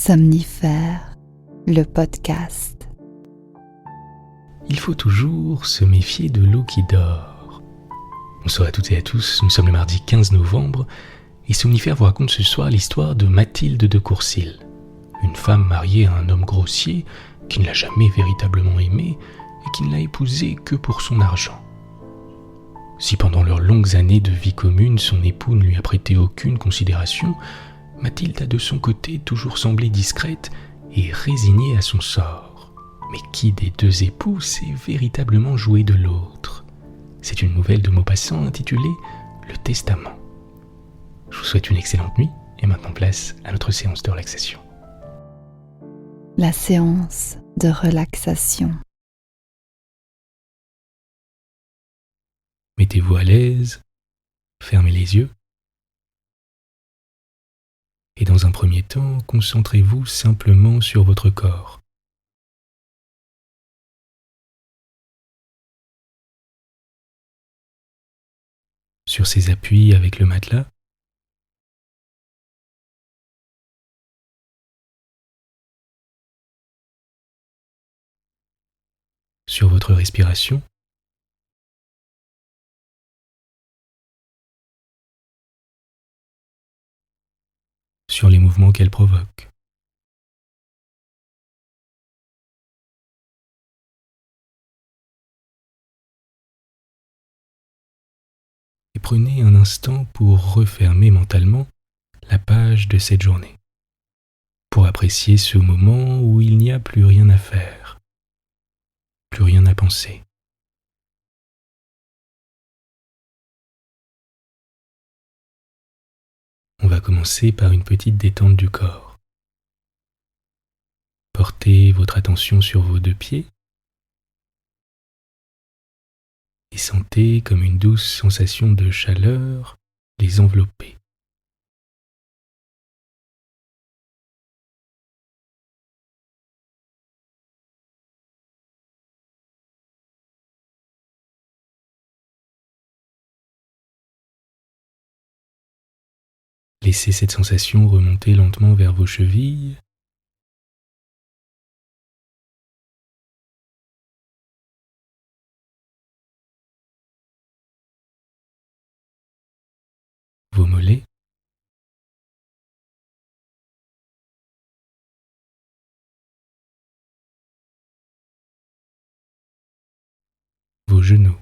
Somnifère, le podcast. Il faut toujours se méfier de l'eau qui dort. Bonsoir à toutes et à tous, nous sommes le mardi 15 novembre et Somnifère vous raconte ce soir l'histoire de Mathilde de Courcils, une femme mariée à un homme grossier qui ne l'a jamais véritablement aimée et qui ne l'a épousée que pour son argent. Si pendant leurs longues années de vie commune, son époux ne lui a prêté aucune considération, Mathilde a de son côté toujours semblé discrète et résignée à son sort. Mais qui des deux époux s'est véritablement joué de l'autre ? C'est une nouvelle de Maupassant intitulée « Le Testament ». Je vous souhaite une excellente nuit et maintenant place à notre séance de relaxation. La séance de relaxation. Mettez-vous à l'aise, fermez les yeux. Et dans un premier temps, concentrez-vous simplement sur votre corps. Sur ses appuis avec le matelas. Sur votre respiration. Sur les mouvements qu'elle provoque. Et prenez un instant pour refermer mentalement la page de cette journée, pour apprécier ce moment où il n'y a plus rien à faire, plus rien à penser. On va commencer par une petite détente du corps. Portez votre attention sur vos deux pieds et sentez comme une douce sensation de chaleur les envelopper. Laissez cette sensation remonter lentement vers vos chevilles, vos mollets, vos genoux,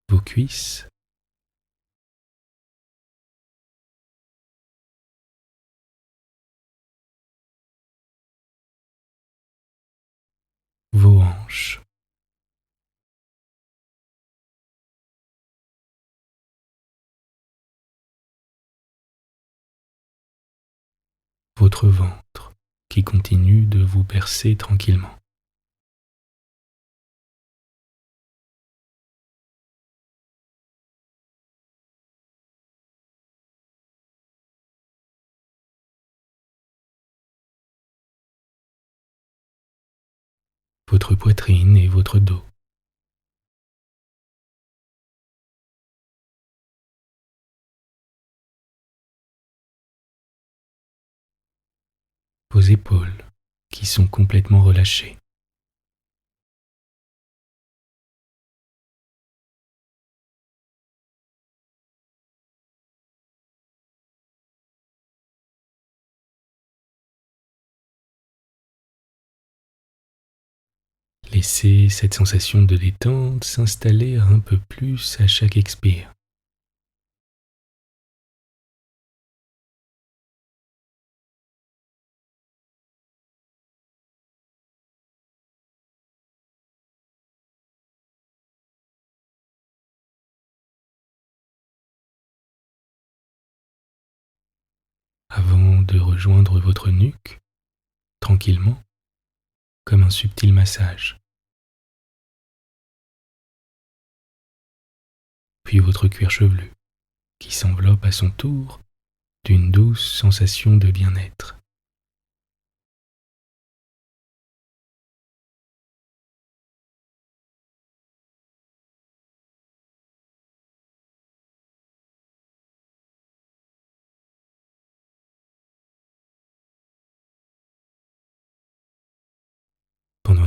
vos cuisses, vos hanches, votre ventre qui continue de vous bercer tranquillement. Votre poitrine et votre dos. Vos épaules qui sont complètement relâchées. Laissez cette sensation de détente s'installer un peu plus à chaque expire. Avant de rejoindre votre nuque, tranquillement, comme un subtil massage. Puis votre cuir chevelu, qui s'enveloppe à son tour d'une douce sensation de bien-être.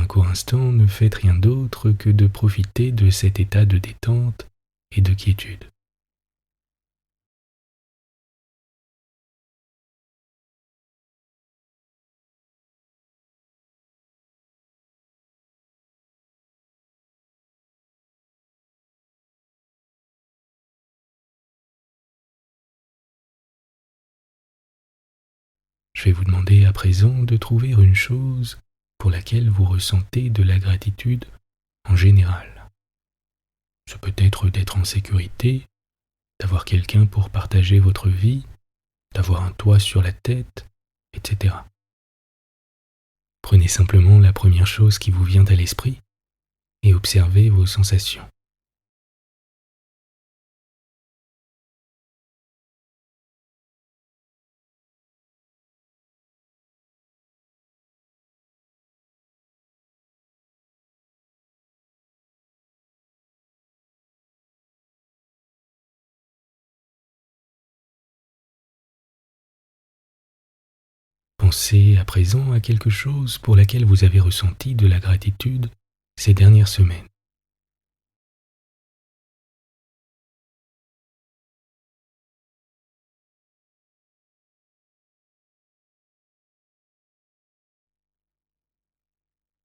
un court instant, ne faites rien d'autre que de profiter de cet état de détente et de quiétude. Je vais vous demander à présent de trouver une chose pour laquelle vous ressentez de la gratitude en général. Ce peut être d'être en sécurité, d'avoir quelqu'un pour partager votre vie, d'avoir un toit sur la tête, etc. Prenez simplement la première chose qui vous vient à l'esprit et observez vos sensations. Pensez à présent à quelque chose pour laquelle vous avez ressenti de la gratitude ces dernières semaines.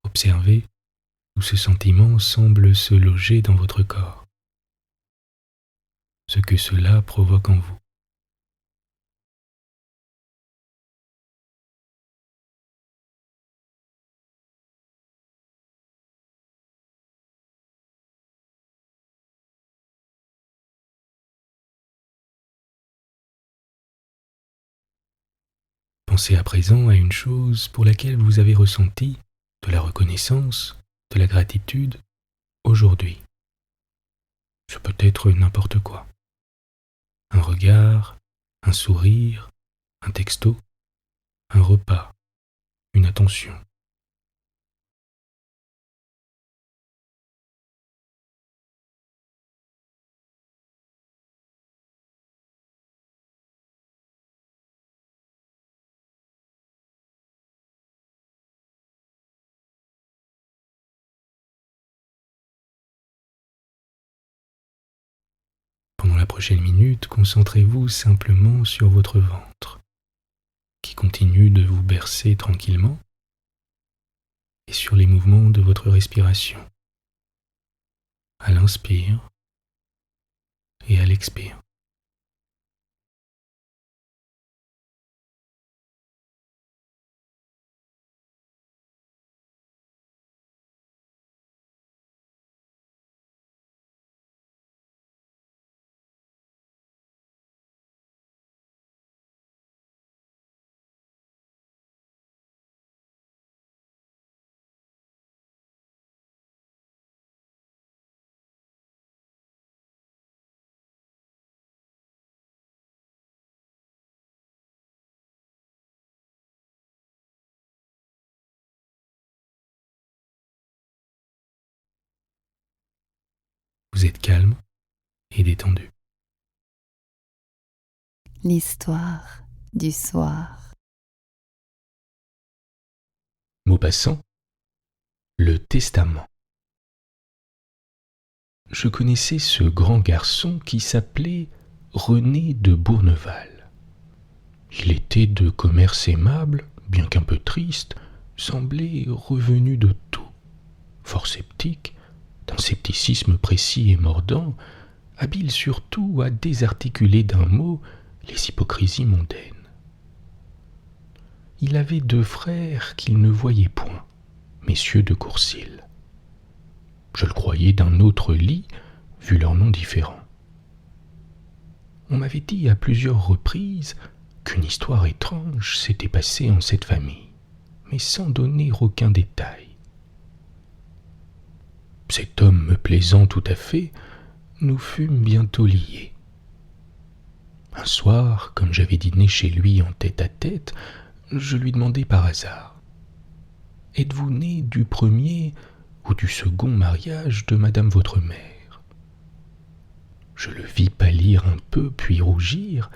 Observez où ce sentiment semble se loger dans votre corps, ce que cela provoque en vous. Pensez à présent à une chose pour laquelle vous avez ressenti de la reconnaissance, de la gratitude aujourd'hui. Ce peut être n'importe quoi. Un regard, un sourire, un texto, un repas, une attention. Pendant la prochaine minute, concentrez-vous simplement sur votre ventre, qui continue de vous bercer tranquillement, et sur les mouvements de votre respiration, à l'inspire et à l'expire. Vous êtes calme et détendu. L'histoire du soir. Maupassant, le testament. Je connaissais ce grand garçon qui s'appelait René de Bourneval. Il était de commerce aimable, bien qu'un peu triste, semblait revenu de tout. Fort sceptique, d'un scepticisme précis et mordant, habile surtout à désarticuler d'un mot les hypocrisies mondaines. Il avait 2 frères qu'il ne voyait point, messieurs de Courcils. Je le croyais d'un autre lit, vu leurs noms différents. On m'avait dit à plusieurs reprises qu'une histoire étrange s'était passée en cette famille, mais sans donner aucun détail. Cet homme me plaisant tout à fait, nous fûmes bientôt liés. Un soir, comme j'avais dîné chez lui en tête-à-tête, je lui demandai par hasard : « Êtes-vous né du premier ou du second mariage de madame votre mère ?» Je le vis pâlir un peu, puis rougir,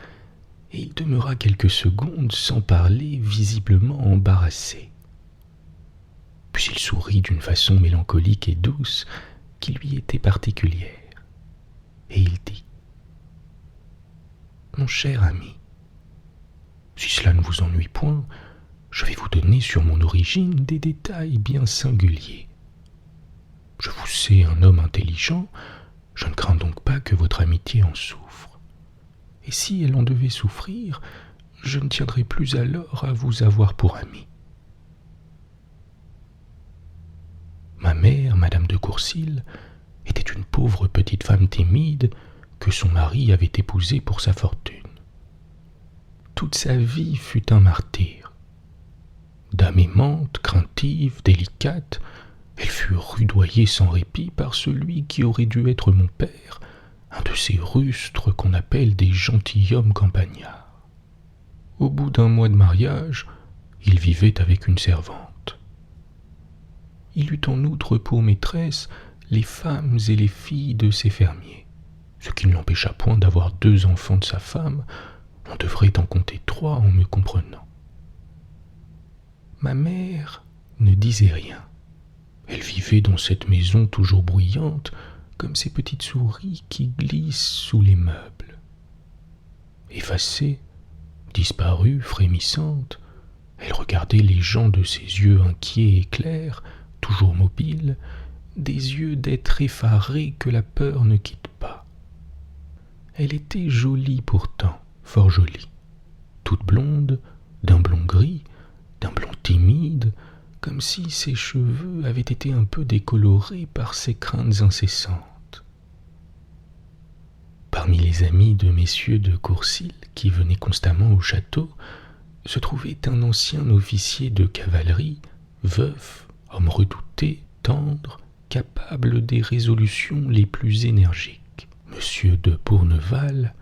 et il demeura quelques secondes sans parler, visiblement embarrassé. Puis il sourit d'une façon mélancolique et douce qui lui était particulière, et il dit : « Mon cher ami, si cela ne vous ennuie point, je vais vous donner sur mon origine des détails bien singuliers. Je vous sais un homme intelligent, je ne crains donc pas que votre amitié en souffre. Et si elle en devait souffrir, je ne tiendrai plus alors à vous avoir pour ami. Ma mère, Madame de Courcils, était une pauvre petite femme timide que son mari avait épousée pour sa fortune. Toute sa vie fut un martyr. Dame aimante, craintive, délicate, elle fut rudoyée sans répit par celui qui aurait dû être mon père, un de ces rustres qu'on appelle des gentilshommes campagnards. Au bout d'un mois de mariage, il vivait avec une servante. Il eut en outre pour maîtresse les femmes et les filles de ses fermiers, ce qui ne l'empêcha point d'avoir 2 enfants de sa femme. On devrait en compter 3 en me comprenant. Ma mère ne disait rien. Elle vivait dans cette maison toujours bruyante, comme ces petites souris qui glissent sous les meubles. Effacée, disparue, frémissante, elle regardait les gens de ses yeux inquiets et clairs, toujours mobiles, des yeux d'être effarés que la peur ne quitte pas. Elle était jolie pourtant, fort jolie, toute blonde, d'un blond gris, d'un blond timide, comme si ses cheveux avaient été un peu décolorés par ses craintes incessantes. Parmi les amis de messieurs de Courcils qui venaient constamment au château, se trouvait un ancien officier de cavalerie, veuf, homme redouté, tendre, capable des résolutions les plus énergiques, monsieur de Bourneval,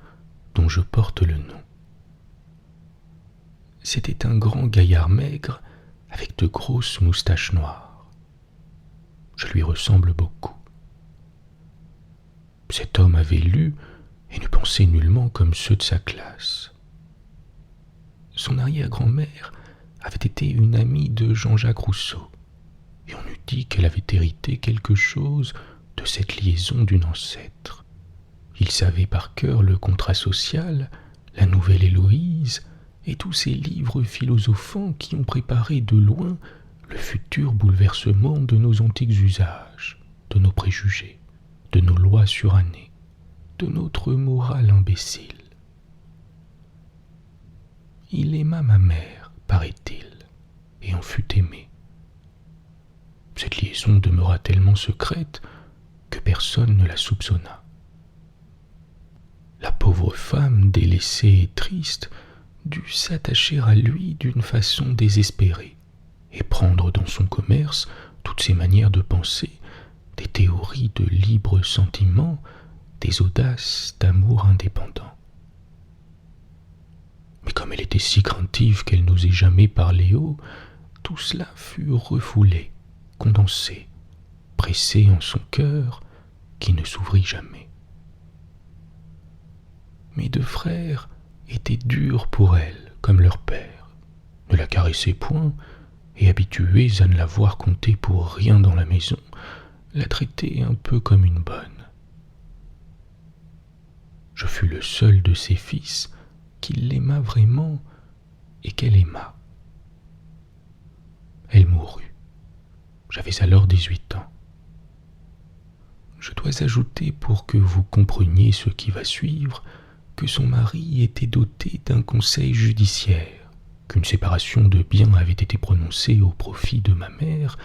dont je porte le nom. C'était un grand gaillard maigre, avec de grosses moustaches noires. Je lui ressemble beaucoup. Cet homme avait lu et ne pensait nullement comme ceux de sa classe. Son arrière-grand-mère avait été une amie de Jean-Jacques Rousseau, et on eût dit qu'elle avait hérité quelque chose de cette liaison d'une ancêtre. Il savait par cœur le contrat social, la nouvelle Héloïse, et tous ces livres philosophants qui ont préparé de loin le futur bouleversement de nos antiques usages, de nos préjugés, de nos lois surannées, de notre morale imbécile. Il aima ma mère, paraît-il, et en fut aimé. Cette liaison demeura tellement secrète que personne ne la soupçonna. La pauvre femme, délaissée et triste, dut s'attacher à lui d'une façon désespérée et prendre dans son commerce toutes ses manières de penser, des théories de libre sentiment, des audaces d'amour indépendant. Mais comme elle était si craintive qu'elle n'osait jamais parler haut, tout cela fut refoulé, condensé, pressé en son cœur qui ne s'ouvrit jamais. Mes 2 frères étaient durs pour elle, comme leur père, ne la caressaient point, et habitués à ne la voir compter pour rien dans la maison, la traitaient un peu comme une bonne. Je fus le seul de ses fils qui l'aima vraiment et qu'elle aima. Elle mourut. J'avais alors 18 ans. Je dois ajouter, pour que vous compreniez ce qui va suivre, que son mari était doté d'un conseil judiciaire, qu'une séparation de biens avait été prononcée au profit de ma mère,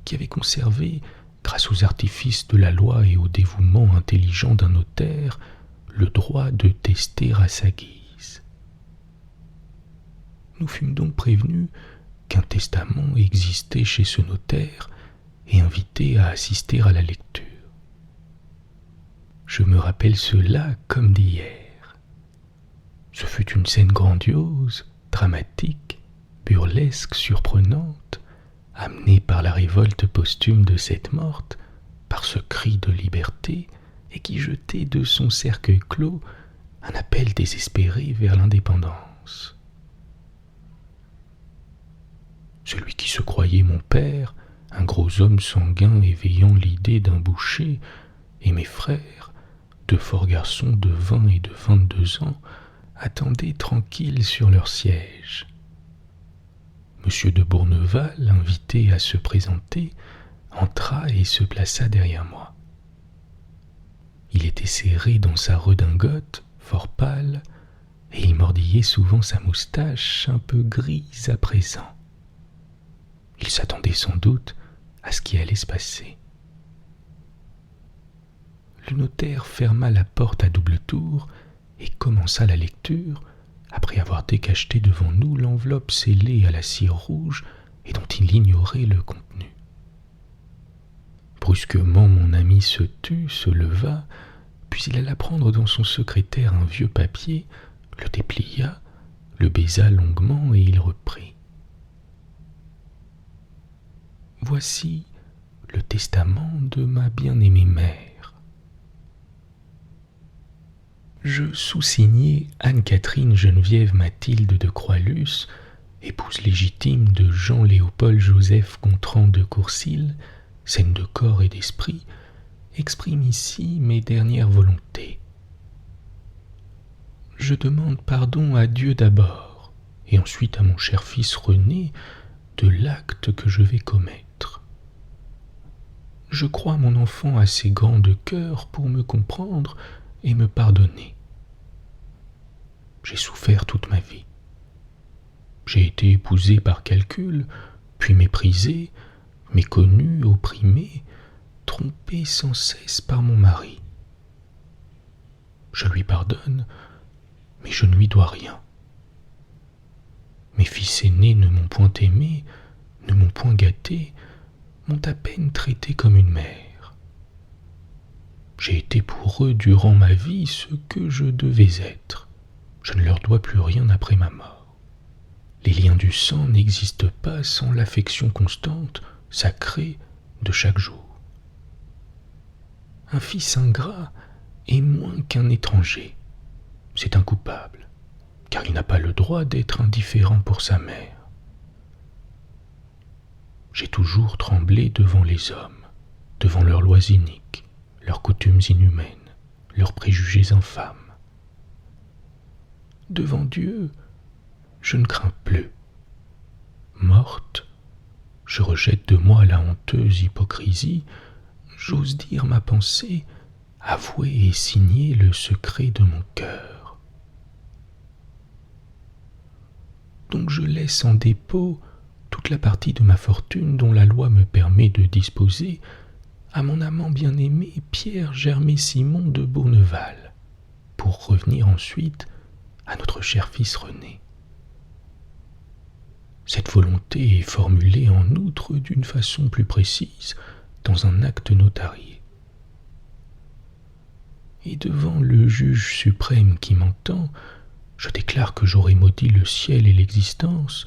qui avait conservé, grâce aux artifices de la loi et au dévouement intelligent d'un notaire, le droit de tester à sa guise. Nous fûmes donc prévenus qu'un testament existait chez ce notaire et invités à assister à la lecture. Je me rappelle cela comme d'hier. Ce fut une scène grandiose, dramatique, burlesque, surprenante, amenée par la révolte posthume de cette morte, par ce cri de liberté, et qui jetait de son cercueil clos un appel désespéré vers l'indépendance. Celui qui se croyait mon père, un gros homme sanguin éveillant l'idée d'un boucher, et mes frères, deux forts garçons de 20 et de 22 ans, attendaient tranquilles sur leur siège. Monsieur de Bourneval, invité à se présenter, entra et se plaça derrière moi. Il était serré dans sa redingote, fort pâle, et il mordillait souvent sa moustache un peu grise à présent. Il s'attendait sans doute à ce qui allait se passer. Le notaire ferma la porte à double tour et commença la lecture, après avoir décacheté devant nous l'enveloppe scellée à la cire rouge et dont il ignorait le contenu. Brusquement, mon ami se tut, se leva, puis il alla prendre dans son secrétaire un vieux papier, le déplia, le baisa longuement et il reprit. « Voici le testament de ma bien-aimée mère. Je sous-signai Anne-Catherine Geneviève Mathilde de Croix-Luce, épouse légitime de Jean-Léopold Joseph Gontran de Courcils, saine de corps et d'esprit, exprime ici mes dernières volontés. Je demande pardon à Dieu d'abord, et ensuite à mon cher fils René, de l'acte que je vais commettre. Je crois mon enfant assez grand de cœur pour me comprendre et me pardonner. J'ai souffert toute ma vie. J'ai été épousé par calcul, puis méprisé, méconnu, opprimé, trompé sans cesse par mon mari. Je lui pardonne, mais je ne lui dois rien. Mes fils aînés ne m'ont point aimé, ne m'ont point gâté, m'ont à peine traité comme une mère. J'ai été pour eux durant ma vie ce que je devais être. Je ne leur dois plus rien après ma mort. Les liens du sang n'existent pas sans l'affection constante, sacrée, de chaque jour. Un fils ingrat est moins qu'un étranger. C'est un coupable, car il n'a pas le droit d'être indifférent pour sa mère. J'ai toujours tremblé devant les hommes, devant leurs lois iniques, leurs coutumes inhumaines, leurs préjugés infâmes. Devant Dieu, je ne crains plus. Morte, je rejette de moi la honteuse hypocrisie, j'ose dire ma pensée, avouer et signer le secret de mon cœur. Donc je laisse en dépôt toute la partie de ma fortune dont la loi me permet de disposer à mon amant bien-aimé Pierre Germé-Simon de Bourneval, pour revenir ensuite à notre cher fils René. Cette volonté est formulée en outre d'une façon plus précise dans un acte notarié. Et devant le juge suprême qui m'entend, je déclare que j'aurais maudit le ciel et l'existence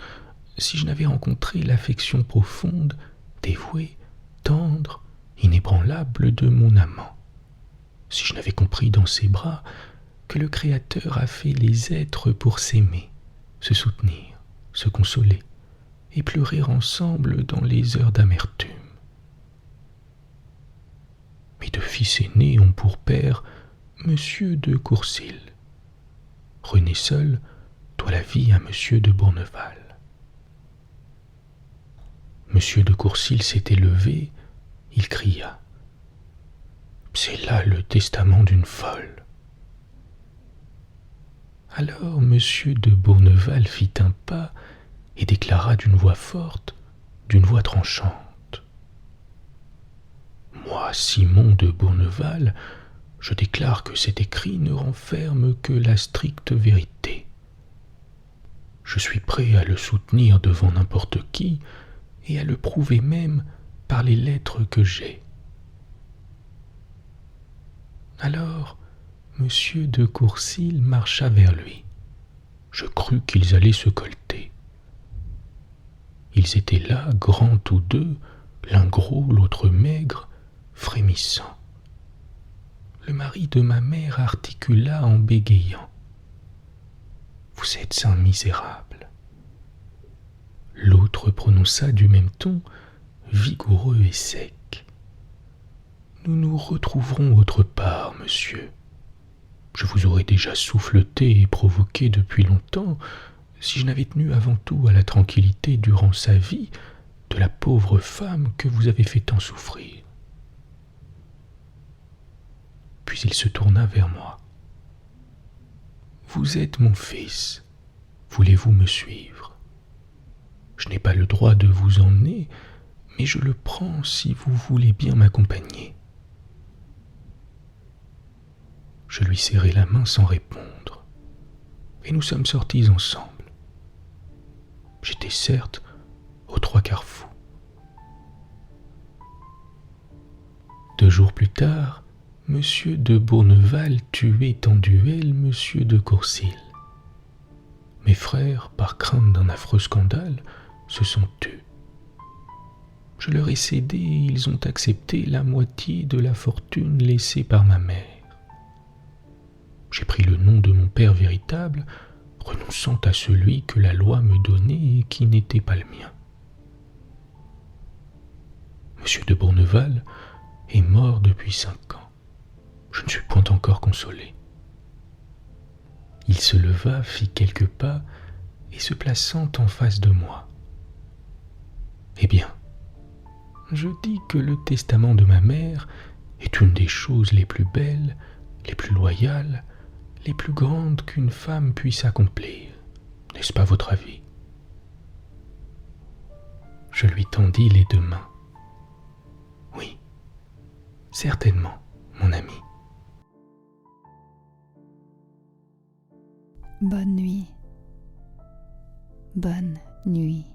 si je n'avais rencontré l'affection profonde, dévouée, tendre, inébranlable de mon amant, si je n'avais compris dans ses bras que le Créateur a fait les êtres pour s'aimer, se soutenir, se consoler et pleurer ensemble dans les heures d'amertume. Mes deux fils aînés ont pour père Monsieur de Courcils. René seul doit la vie à Monsieur de Bourneval. Monsieur de Courcils s'était levé, il cria « C'est là le testament d'une folle !» Alors Monsieur de Bourneval fit un pas et déclara d'une voix forte, d'une voix tranchante. « Moi, Simon de Bourneval, je déclare que cet écrit ne renferme que la stricte vérité. Je suis prêt à le soutenir devant n'importe qui et à le prouver même par les lettres que j'ai. » Alors, Monsieur de Courcils marcha vers lui. Je crus qu'ils allaient se colter. Ils étaient là, grands tous deux, l'un gros, l'autre maigre, frémissant. Le mari de ma mère articula en bégayant « Vous êtes un misérable !» L'autre prononça du même ton vigoureux et sec. Nous nous retrouverons autre part, monsieur. Je vous aurais déjà souffleté et provoqué depuis longtemps si je n'avais tenu avant tout à la tranquillité durant sa vie de la pauvre femme que vous avez fait tant souffrir. Puis il se tourna vers moi. Vous êtes mon fils. Voulez-vous me suivre? Je n'ai pas le droit de vous emmener, mais je le prends si vous voulez bien m'accompagner. Je lui serrai la main sans répondre, et nous sommes sortis ensemble. J'étais certes aux 3/4 fou. 2 jours plus tard, Monsieur de Bourneval tuait en duel Monsieur de Courcils. Mes frères, par crainte d'un affreux scandale, se sont tus. Je leur ai cédé et ils ont accepté la moitié de la fortune laissée par ma mère. J'ai pris le nom de mon père véritable, renonçant à celui que la loi me donnait et qui n'était pas le mien. Monsieur de Bourneval est mort depuis 5 ans. Je ne suis point encore consolé. Il se leva, fit quelques pas, et se plaçant en face de moi. Eh bien, je dis que le testament de ma mère est une des choses les plus belles, les plus loyales, les plus grandes qu'une femme puisse accomplir. N'est-ce pas votre avis? Je lui tendis les 2 mains. Oui, certainement, mon ami. Bonne nuit. Bonne nuit.